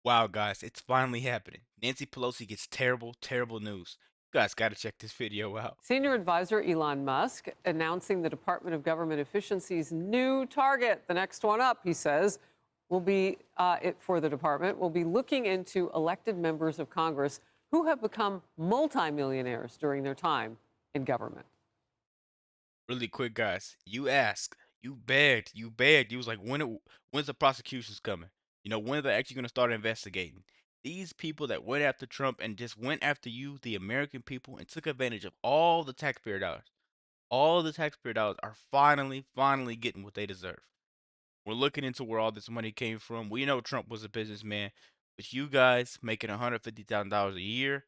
Wow, guys, it's finally happening. Nancy Pelosi gets terrible, terrible news. You guys got to check this video out. Senior advisor Elon Musk announcing the Department of Government Efficiency's new target. The next one up, he says, will be for the department, will be looking into elected members of Congress who have become multimillionaires during their time in government. Really quick, guys. You asked, you begged, you begged. You was like, when's the prosecutions coming? When are they actually going to start investigating? These people that went after Trump and just went after you, the American people, and took advantage of all the taxpayer dollars are finally getting what they deserve. We're looking into where all this money came from. We know Trump was a businessman, but you guys making $150,000 a year,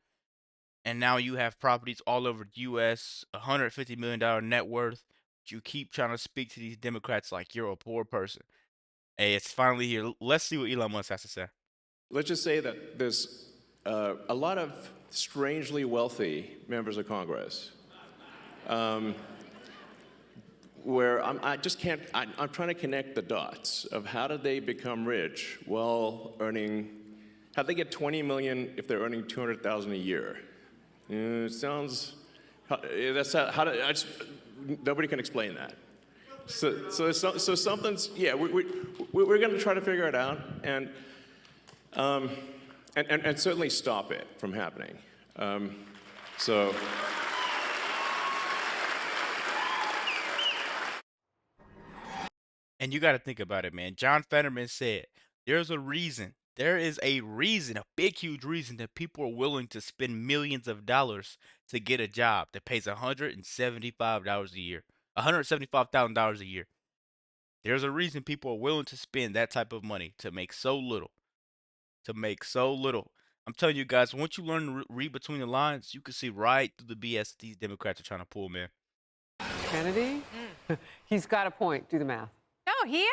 and now you have properties all over the U.S., $150 million net worth. But you keep trying to speak to these Democrats like you're a poor person. Hey, it's finally here. Let's see what Elon Musk has to say. Let's just say that there's a lot of strangely wealthy members of Congress where I just can't, I'm trying to connect the dots of how did they become rich while earning, how'd they get 20 million if they're earning 200,000 a year? It sounds, that's how do, nobody can explain that. So something's, yeah, we're going to try to figure it out and certainly stop it from happening. So. And you got to think about it, man. John Fetterman said, there is a reason, a big, huge reason that people are willing to spend millions of dollars to get a job that pays $175 a year, $175,000 a year. There's a reason people are willing to spend that type of money to make so little. I'm telling you guys, once you learn to read between the lines, you can see right through the BS these Democrats are trying to pull, man. Kennedy, he's got a point. Do the math. No, he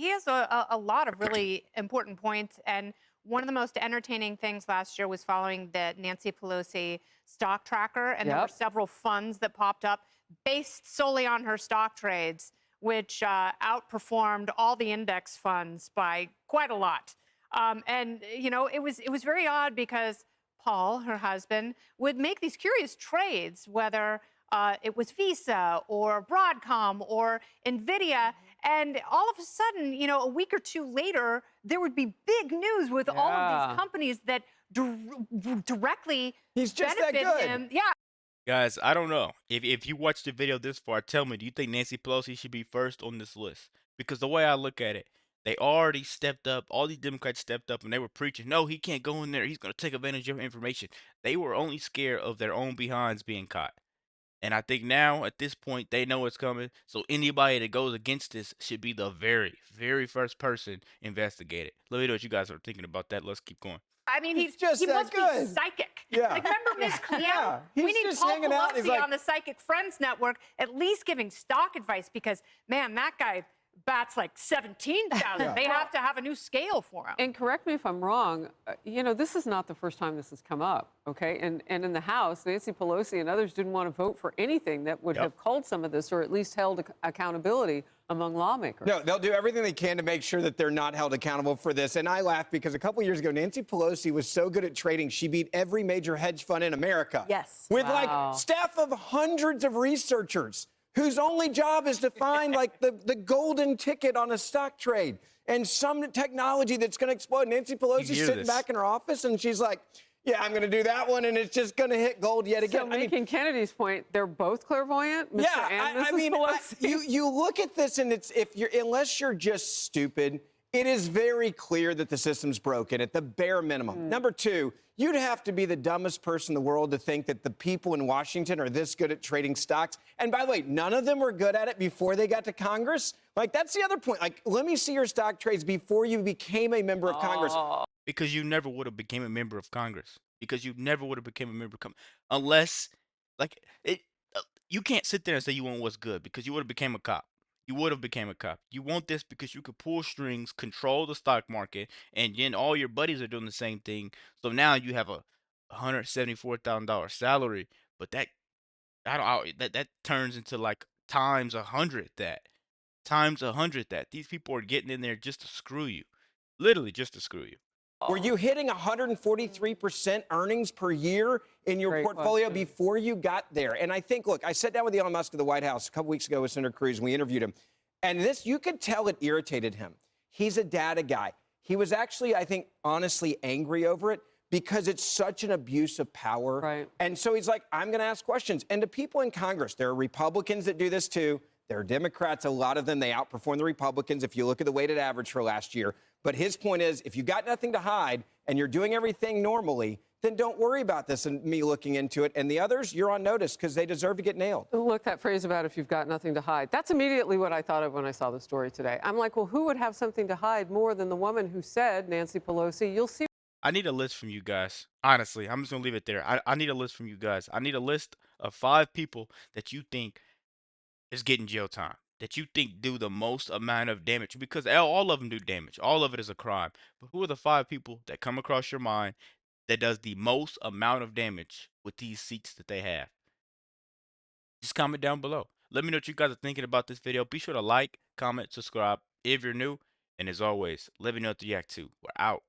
has a lot of really important points. And one of the most entertaining things last year was following the Nancy Pelosi stock tracker. And there were several funds that popped up based solely on her stock trades, which outperformed all the index funds by quite a lot. It was very odd because Paul, her husband, would make these curious trades, whether it was Visa or Broadcom or NVIDIA. And all of a sudden, a week or two later, there would be big news with all of these companies that directly benefit him. Yeah. Guys, I don't know. If you watched the video this far, tell me, do you think Nancy Pelosi should be first on this list? Because the way I look at it, they already stepped up. All these Democrats stepped up and they were preaching, no, he can't go in there. He's going to take advantage of information. They were only scared of their own behinds being caught. And I think now, at this point, they know it's coming. So anybody that goes against this should be the very, very first person investigated. Let me know what you guys are thinking about that. Let's keep going. I mean, he just must that be good. psychic. Yeah. Like, remember Miss Cleo? Yeah, We he's need just Paul hanging out, he's Pelosi like- on the Psychic Friends Network, at least giving stock advice, because, man, that guy bats like 17,000. They have to have a new scale for him. And correct me if I'm wrong, this is not the first time this has come up, okay? And in the House, Nancy Pelosi and others didn't want to vote for anything that would have culled some of this or at least held accountability among lawmakers. No, they'll do everything they can to make sure that they're not held accountable for this. And I laugh because a couple years ago, Nancy Pelosi was so good at trading, she beat every major hedge fund in America. Yes. With like staff of hundreds of researchers whose only job is to find like the golden ticket on a stock trade and some technology that's going to explode. Nancy Pelosi's sitting back in her office and she's like, yeah, I'm going to do that one, and it's just going to hit gold yet again. So making Kennedy's point, they're both clairvoyant, Mr. and Mrs. Pelosi. You look at this, and it's unless you're just stupid, it is very clear that the system's broken at the bare minimum. Number two, you'd have to be the dumbest person in the world to think that the people in Washington are this good at trading stocks. And by the way, none of them were good at it before they got to Congress. Like, that's the other point. Like, let me see your stock trades before you became a member of Congress. Because you never would have became a member of Congress. Unless, you can't sit there and say you want what's good because you would have became a cop. You want this because you could pull strings, control the stock market, and then all your buddies are doing the same thing. So now you have a $174,000 salary, but that turns into like times 100 that. These people are getting in there just to screw you. Literally just to screw you. Were you hitting 143% earnings per year in your Great portfolio question. before you got there? And I think, look, I sat down with Elon Musk at the White House a couple weeks ago with Senator Cruz, and we interviewed him. And this, you could tell it irritated him. He's a data guy. He was actually, I think, honestly angry over it because it's such an abuse of power. Right. And so he's like, I'm going to ask questions. And to people in Congress, there are Republicans that do this too. There are Democrats, a lot of them, they outperform the Republicans if you look at the weighted average for last year. But his point is, if you got nothing to hide and you're doing everything normally, then don't worry about this and me looking into it. And the others, you're on notice because they deserve to get nailed. Look, that phrase about if you've got nothing to hide, that's immediately what I thought of when I saw the story today. I'm like, well, who would have something to hide more than the woman who said, Nancy Pelosi, you'll see. I need a list from you guys. Honestly, I'm just gonna leave it there. I need a list from you guys. I need a list of 5 people that you think is getting jail time, that you think do the most amount of damage, because all of them do damage. All of it is a crime. But who are the 5 people that come across your mind that does the most amount of damage with these seats that they have? Just comment down below. Let me know what you guys are thinking about this video. Be sure to like, comment, subscribe if you're new. And as always, let me know what you react to. We're out.